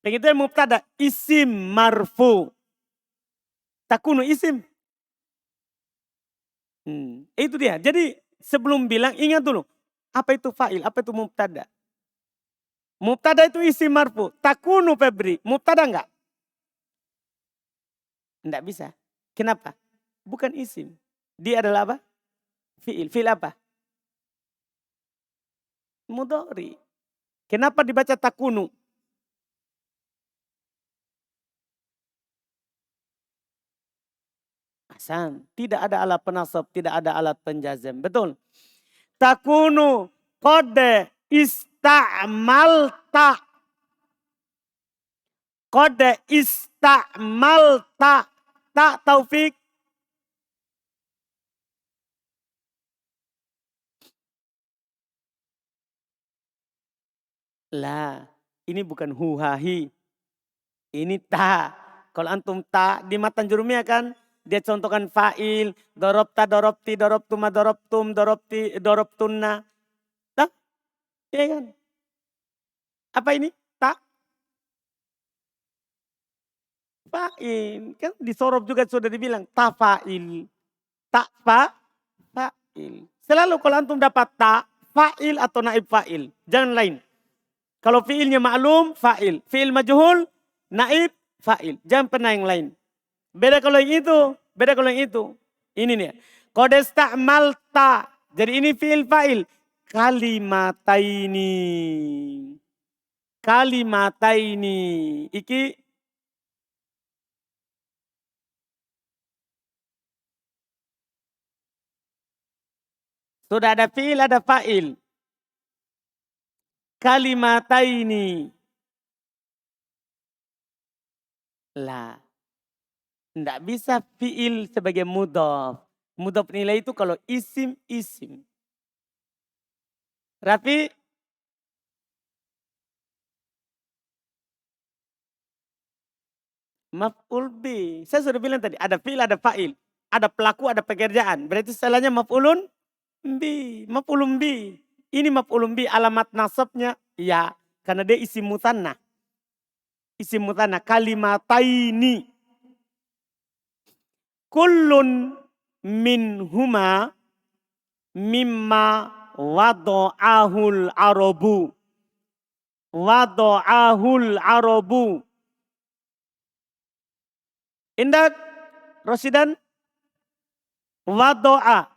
Pengertian mubtada isim marfu. Takunu isim. Itu dia. Jadi sebelum bilang ingat dulu. Apa itu fa'il? Apa itu mubtada? Mubtada itu isim marfu. Takunu Febri. Mubtada enggak? Enggak bisa. Kenapa? Bukan isim. Dia adalah apa? Fi'il. Fi'il apa? Mudhari. Kenapa dibaca takunu? Hasan. Tidak ada alat penasab. Tidak ada alat penjazam. Betul. Takunu kode ista'malta. Kode ista'malta. Tak Taufik. Lah, ini bukan huhahi. Ini ta. Kalau antum ta di matan jurumiyah kan, dia contohkan fa'il, dorobta, dorobti, dorobtuma, dorobtum, dorobti, dorobtunna. Tak? Iya kan? Apa ini? Ta? Fa'il. Kan di sorob juga sudah dibilang, ta fa'il. Ta fa'il. Selalu kalau antum dapat ta, fa'il atau naib fa'il. Jangan lain. Kalau fi'ilnya ma'lum, fa'il. Fi'il majhul, naib, fa'il. Jangan pernah yang lain. Beda kalau yang itu. Beda kalau yang itu. Ini nih. Qad ista'malta. Jadi ini fi'il fa'il. Kalimataini. Kalimataini. Iki. Sudah ada fi'il, ada fa'il. Kalimataini. Lah. Tidak bisa fi'il sebagai mudhaf. Mudhaf nilai itu kalau isim. Rafi? Maf'ul bi. Saya sudah bilang tadi, ada fi'il, ada fa'il. Ada pelaku, ada pekerjaan. Berarti salahnya maf'ulun bi. Maf'ulun bi. Ini maf'ulun bi, alamat nasabnya ya. Karena dia isim mutanna. Isim mutanna, kalimataini. Kullun minhuma mimma wado'ahul arabu. Wado'ahul arabu. Indak, Rosidan, wado'a.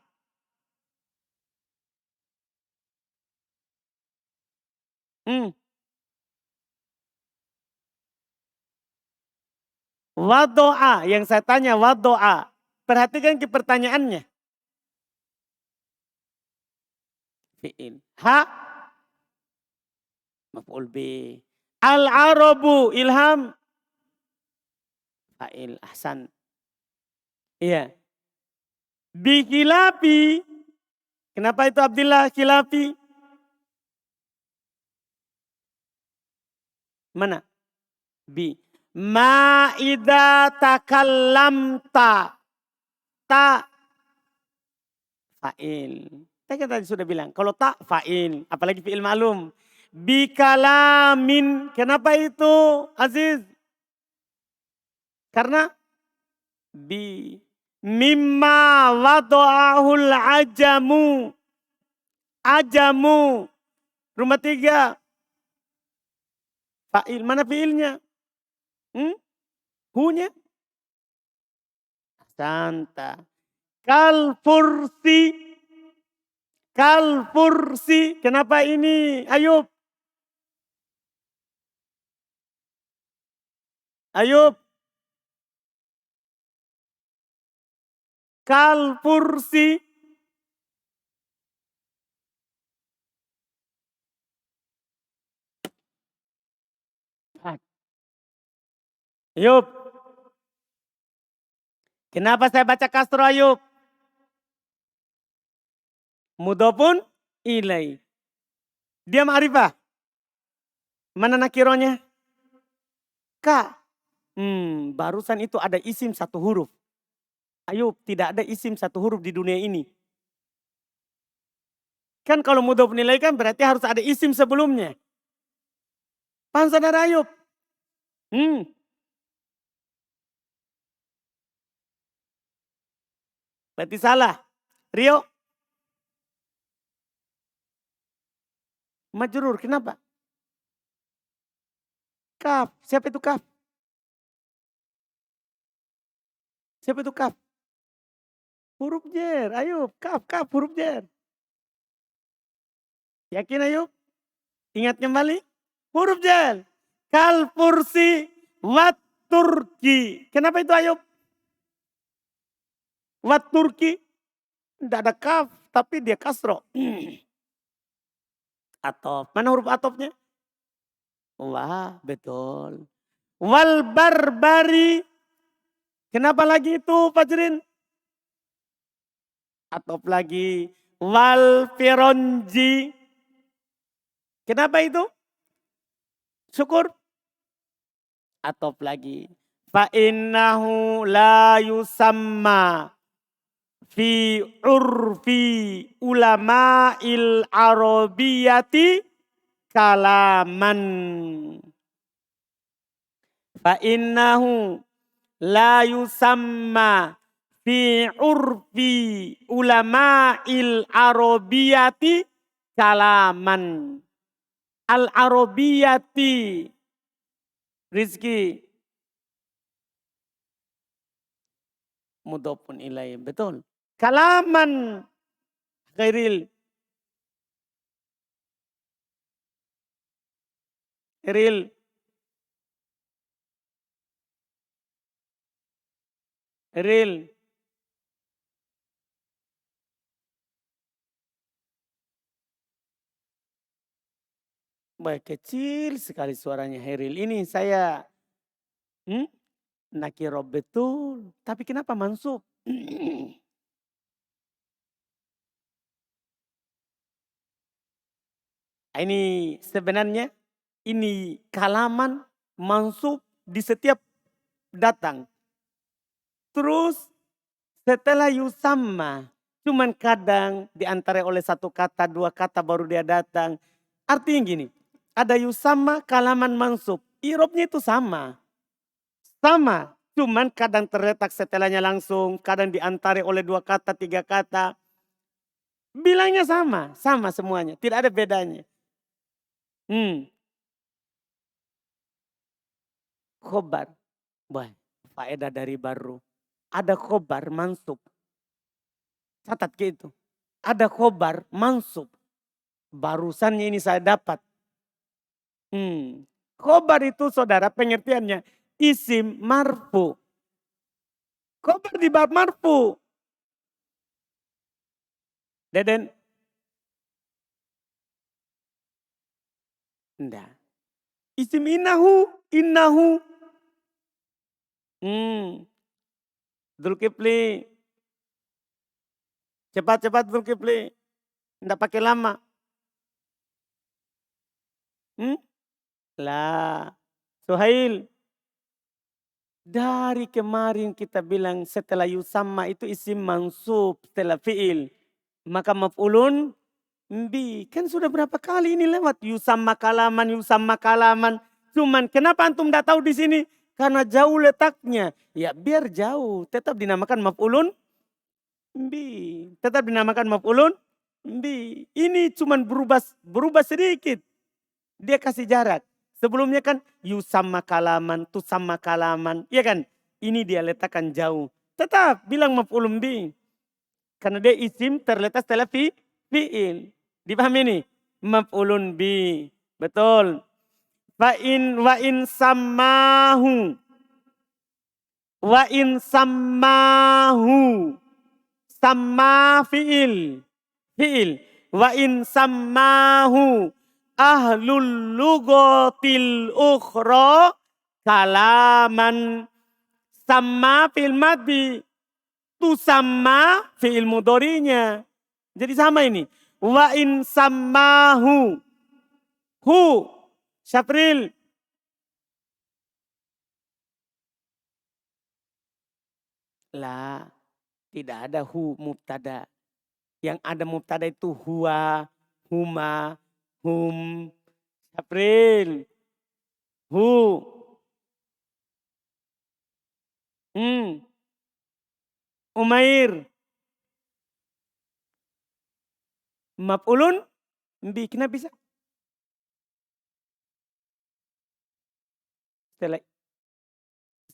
Wado'a, yang saya tanya wado'a. Perhatikan ke pertanyaannya. Fi'il. Ha? Maf'ul bi. Al-arabu, ilham. Fa'il, ahsan. Iya. Bi khilafi. Kenapa itu Abdillah khilafi? Mana? Bi. Ma idza takallamta. Ta. Fa'il. Saya tadi sudah bilang. Kalau tak fa'il. Apalagi fi'il ma'lum. Bi kalamin. Kenapa itu Aziz? Karena bi. Mimma wado'ahul ajamu. Ajamu. Rumah tiga. Fa'il. Mana fi'ilnya? Hunya. Santa. Kalfursi. Kalfursi. Kenapa ini Ayub? Ayub. Kalfursi. Ayub. Kenapa saya baca kasro Ayub? Mudhofun ilai. Dia ma'rifah. Mana nakironya? Ka. Barusan itu ada isim satu huruf. Ayub, tidak ada isim satu huruf di dunia ini. Kan kalau mudhofun ilai kan berarti harus ada isim sebelumnya. Paham saudara Ayub? Berarti salah. Rio? Majrur, kenapa? Kaf. Siapa itu kaf? Siapa itu kaf? Huruf jer. Ayub, kaf, huruf jer. Yakin Ayub? Ingat kembali? Huruf jer. Kalfursi wat Turki. Kenapa itu Ayub? Wat Turki. Tidak ada kaf, tapi dia kasro. Atof. Mana huruf atofnya? Wah, betul. Wal barbari. Kenapa lagi itu Fajrin? Atof lagi. Wal fironji. Kenapa itu? Syukur. Atof lagi. Fa innahu la yusamma fi urfi ulama'il arabiyati kalaman. Fa innahu la yusamma fi urfi ulama'il arabiyati kalaman. Al-arabiyati. Rizki. Mudhofun ilaih. Betul. Kalaman. Khairil. Khairil. Khairil. Baik, kecil sekali suaranya Heril. Ini saya nakirob betul. Tapi kenapa mansub? Ini sebenarnya ini kalaman mansub di setiap datang. Terus setelah yusamma, cuman kadang diantara oleh satu kata, dua kata baru dia datang. Artinya gini, ada yusamma kalaman mansub. Irobnya itu sama. Sama, cuman kadang terletak setelahnya langsung, kadang diantara oleh dua kata, tiga kata. Bilangnya sama, sama semuanya, tidak ada bedanya. Khobar, wah, faedah dari baru. Ada khobar mansub. Catat gitu. Ada khobar mansub. Barusannya ini saya dapat. Khobar itu saudara pengertiannya isim marfu. Khobar di bab marfu. Deden? Enggak. Isim innahu. Zulkifli. Cepat Zulkifli. Enggak pakai lama. Lah. Suhail. Dari kemarin kita bilang setelah yusamma itu isim mansub setelah fi'il. Maka maf'ulun bi. Kan sudah berapa kali ini lewat yusamma kalaman. Cuman kenapa antum tidak tahu di sini? Karena jauh letaknya. Ya biar jauh. Tetap dinamakan maf'ulun bi. Tetap dinamakan maf'ulun bi. Ini cuman berubah sedikit. Dia kasih jarak. Sebelumnya kan sama kalaman, sama kalaman. Iya kan? Ini dia letakkan jauh. Tetap bilang maf'ulun bi. Karena dia isim terletak setelah fi'il. Dipahami ini? Maf'ulun bi. Betul. Wa in sammahu. Wa in sammahu. Samma fi'il. Fi'il. Wa in sammahu ahlul lugotil ukhra kalaman. Sama fi'il madhi. Tu sama fi'il mudhari'nya. Jadi sama ini. Wa in sammahu. Hu. Syafril. Lah. Tidak ada hu mubtada. Yang ada mubtada itu huwa, huma, hum. Syafril. Hu. Umair. Maf'ulun bi. Kenapa bisa?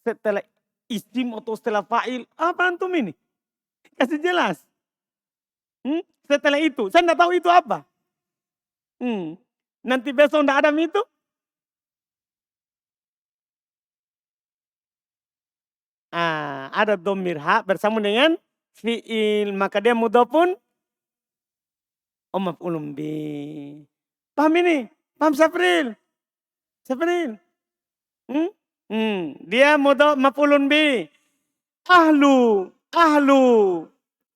Setelah isim atau setelah fa'il. Apa antum ini? Kasih jelas. Setelah itu. Saya tidak tahu itu apa. Nanti besok tidak ada itu. Ada domir ha bersama dengan fi'il. Maka dia mudhofun. Maf'ulun bi. Paham ini? Paham Syafril? Syafril? Dia maf'ulun bi. Ahlu.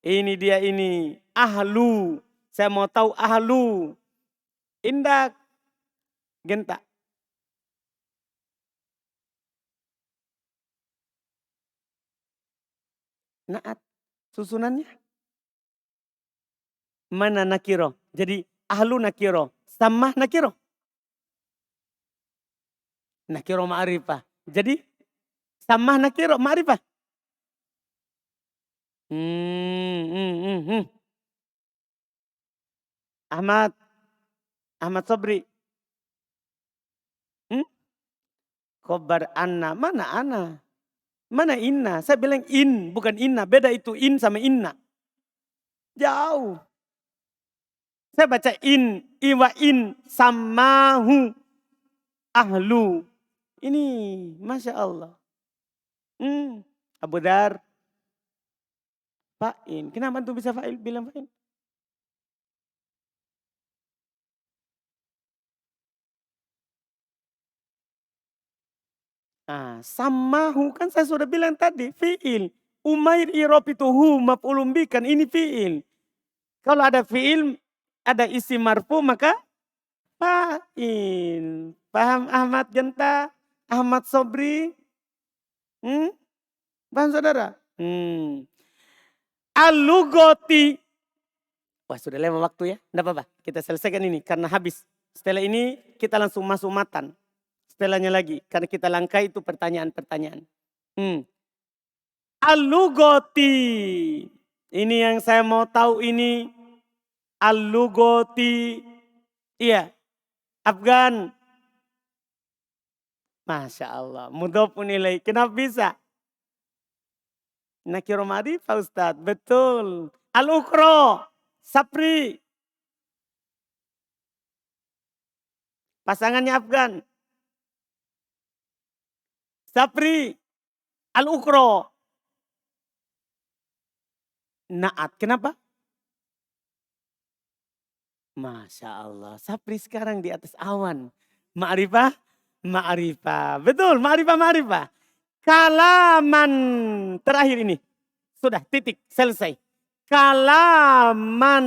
Ini dia ini. Ahlu. Saya mau tahu ahlu. Indak. Genta. Naat. Susunannya. Mana nakiro? Jadi ahlu nakiro. Sama nakiro. Nakiro ma'rifah. Jadi sama nakiro ma'rifah. Ahmad Sobri. Khobar anna. Mana ana? Mana inna? Saya bilang in, bukan inna. Beda itu in sama inna. Jauh. Saya baca in, iwa in, samahu, ahlu. Ini, Masya Allah. Abu Dar. Fa'in. Kenapa tuh bisa fa'il? Bilang fa'il. Samahu kan saya sudah bilang tadi. Fi'il. Umair irob itu hu maf'ulun bi kan ini fi'il. Kalau ada fi'il, ada isi marfu maka fa'il. Paham Ahmad Genta? Ahmad Sobri? Paham saudara? Al-lugoti. Wah sudah lewat waktu ya. Tidak apa-apa. Kita selesaikan ini karena habis. Setelah ini kita langsung masuk matan. Setelahnya lagi. Karena kita langkai itu pertanyaan-pertanyaan. Al-lugoti. Ini yang saya mau tahu ini. Al-lugoti. Iya. Afgan. Masya Allah. Mudhofun ilaih. Kenapa bisa? Nakiro ma'rifah Ustaz. Betul. Al-ukhra. Sapri. Pasangannya Afgan. Sapri. Al-ukhra. Naat. Kenapa? Masya Allah. Sapri sekarang di atas awan. Ma'rifah. Ma'rifah. Betul. Ma'rifah. Kalaman. Terakhir ini. Sudah titik. Selesai. Kalaman.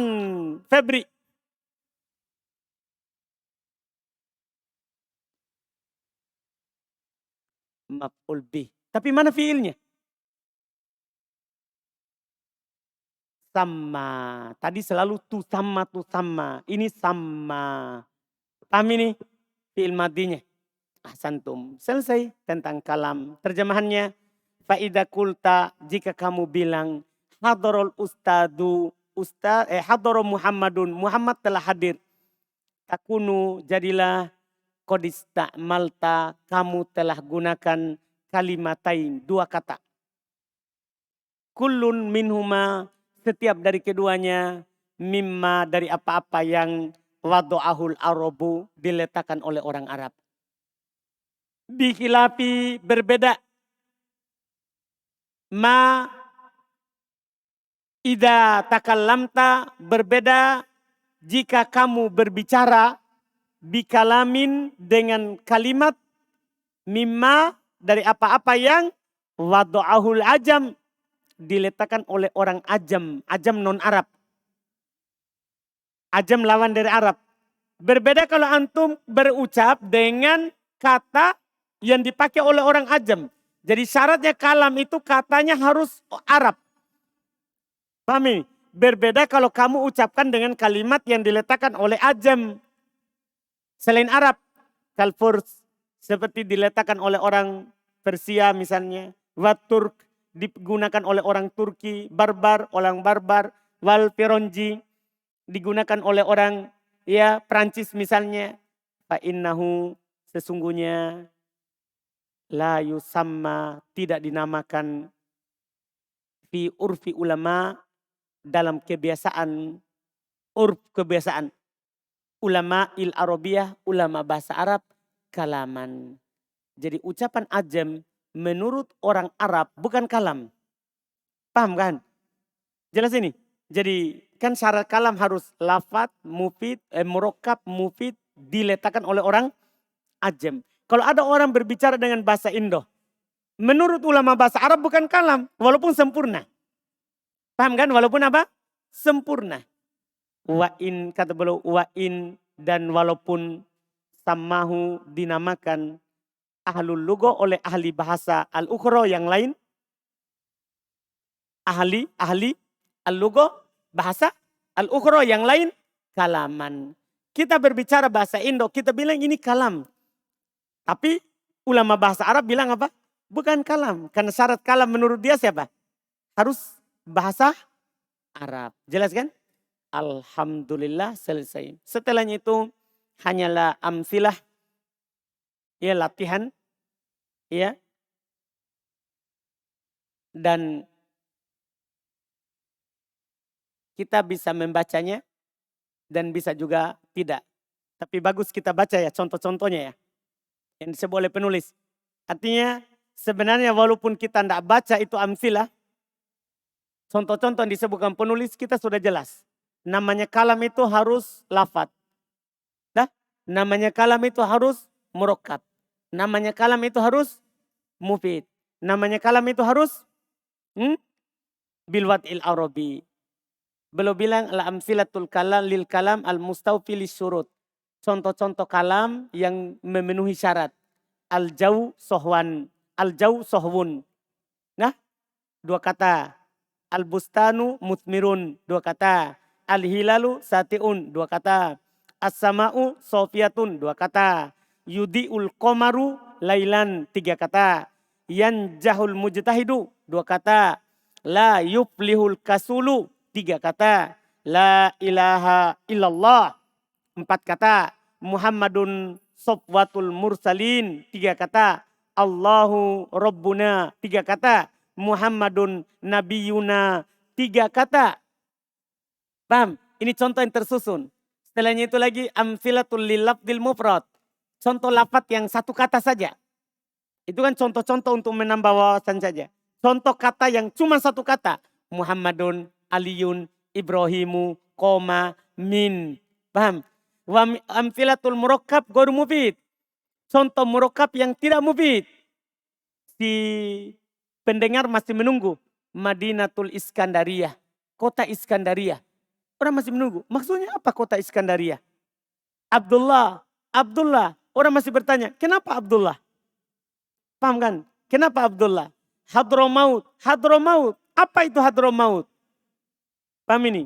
Febri. Maf'ul bih. Tapi mana fiilnya? Sama. Tadi selalu tu sama. Ini sama. Paham ini? Fiil madinya. Ahsantum. Selesai tentang kalam. Terjemahannya. Fa'idha kulta jika kamu bilang. Hadarul ustadu. Hadarul Muhammadun. Muhammad telah hadir. Takunu jadilah qad ista'malta, kamu telah gunakan kalimatain, 2 kata. Kullun minhuma, setiap dari keduanya, mimma dari apa-apa yang wadu'ahul arabu, diletakkan oleh orang Arab. Bikhilafi, berbeda. Ma ida takallamta, berbeda jika kamu berbicara bikalamin dengan kalimat mimma dari apa-apa yang wadu'ahul ajam, diletakkan oleh orang ajam, ajam non Arab. Ajam lawan dari Arab. Berbeda kalau antum berucap dengan kata yang dipakai oleh orang ajam. Jadi syaratnya kalam itu katanya harus Arab. Paham ini? Berbeda kalau kamu ucapkan dengan kalimat yang diletakkan oleh ajam. Selain Arab. Kalfurs. Seperti diletakkan oleh orang Persia misalnya. Waturk. Digunakan oleh orang Turki. Barbar. Orang barbar. Wal Peronji. Digunakan oleh orang ya Prancis misalnya. Fa'innahu, sesungguhnya la yusamma, tidak dinamakan fi urfi ulama, dalam kebiasaan kebiasaan ulama il Arabiyah, ulama bahasa Arab, kalaman. Jadi ucapan ajam menurut orang Arab bukan kalam. Paham kan? Jelas ini. Jadi kan syarat kalam harus lafad, mufid, murokkab, mufid, diletakkan oleh orang ajam. Kalau ada orang berbicara dengan bahasa Indo, menurut ulama bahasa Arab bukan kalam, walaupun sempurna. Paham kan? Walaupun apa? Sempurna. Wa in, kata beliau, wa in, dan walaupun samahu, dinamakan ahlul lugha oleh ahli bahasa al-ukhra yang lain. Ahli al-lugha, bahasa al-ukhra yang lain, kalaman. Kita berbicara bahasa Indo, kita bilang ini kalam. Tapi ulama bahasa Arab bilang apa? Bukan kalam. Karena syarat kalam menurut dia siapa? Harus bahasa Arab. Jelas kan? Alhamdulillah selesai. Setelahnya itu hanyalah amsilah. Ya, latihan. Ya. Dan kita bisa membacanya dan bisa juga tidak. Tapi bagus kita baca ya contoh-contohnya ya. Yang disebut oleh penulis. Artinya sebenarnya walaupun kita tidak baca itu amsilah. Contoh-contoh yang disebutkan penulis kita sudah jelas. Namanya kalam itu harus lafad. Nah, namanya kalam itu harus murokkab. Namanya kalam itu harus mufid. Namanya kalam itu harus bilwad'il arabi. Beliau bilang la amsilatul kalam lil kalam al mustawfi lisyurut. Contoh-contoh kalam yang memenuhi syarat. Al-jau sohwan. Al-jau sohwun. Nah, 2 kata. Al-bustanu mutmirun. 2 kata. Al-hilalu satiun. 2 kata. As-sama'u sofiyatun. 2 kata. Yudi'ul qomaru lailan. 3 kata. Yanjahul mujtahidu. 2 kata. La yuflihul kasulu. 3 kata. La ilaha illallah. 4 kata. Muhammadun sofwatul mursalin. 3 kata. Allahu Rabbuna. 3 kata. Muhammadun nabiyuna. 3 kata. Paham? Ini contoh yang tersusun. Setelahnya itu lagi amfilatul lilafdil mufrad. Contoh lafad yang 1 kata saja. Itu kan contoh-contoh untuk menambah wawasan saja. Contoh kata yang cuma 1 kata. Muhammadun, Aliyun, Ibrahimu, koma, min. Paham? Wa amfilatul murokkab ghairu mufid. Contoh murokkab yang tidak mufid. Si pendengar masih menunggu. Madinatul Iskandariyah. Kota Iskandariyah. Orang masih menunggu. Maksudnya apa kota Iskandariyah? Abdullah. Abdullah. Orang masih bertanya. Kenapa Abdullah? Paham kan? Kenapa Abdullah? Hadramaut. Hadramaut. Apa itu Hadramaut? Paham ini?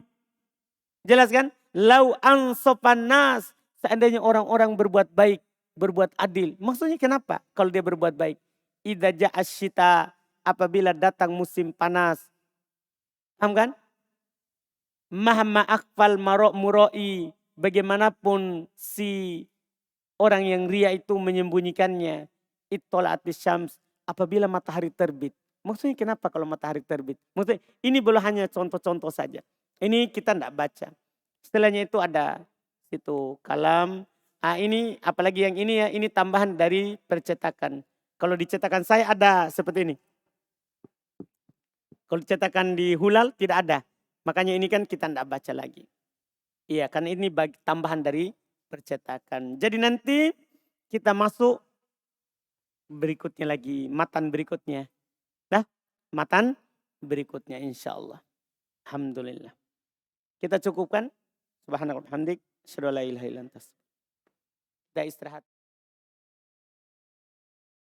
Jelas kan? Lau ansopan nas. Seandainya orang-orang berbuat baik. Berbuat adil. Maksudnya kenapa? Kalau dia berbuat baik. Idza ja'asyita. Apabila datang musim panas. Paham kan? Mahamma akfal marok muroi. Bagaimanapun si orang yang ria itu menyembunyikannya. Ittola'atis syams, apabila matahari terbit. Maksudnya kenapa kalau matahari terbit? Maksudnya ini belum hanya contoh-contoh saja. Ini kita tidak baca. Setelahnya itu ada itu kalam. Ini apalagi yang ini ya, ini tambahan dari percetakan. Kalau dicetakan saya ada seperti ini. Kalau dicetakan di Hulal tidak ada. Makanya ini kan kita tidak baca lagi. Iya, karena ini tambahan dari percetakan. Jadi nanti kita masuk berikutnya lagi, matan berikutnya. Nah, matan berikutnya insya Allah. Alhamdulillah. Kita cukupkan. Subhanallah. Hamdik. Asyhadu an la ilaha illa anta. Kita istirahat.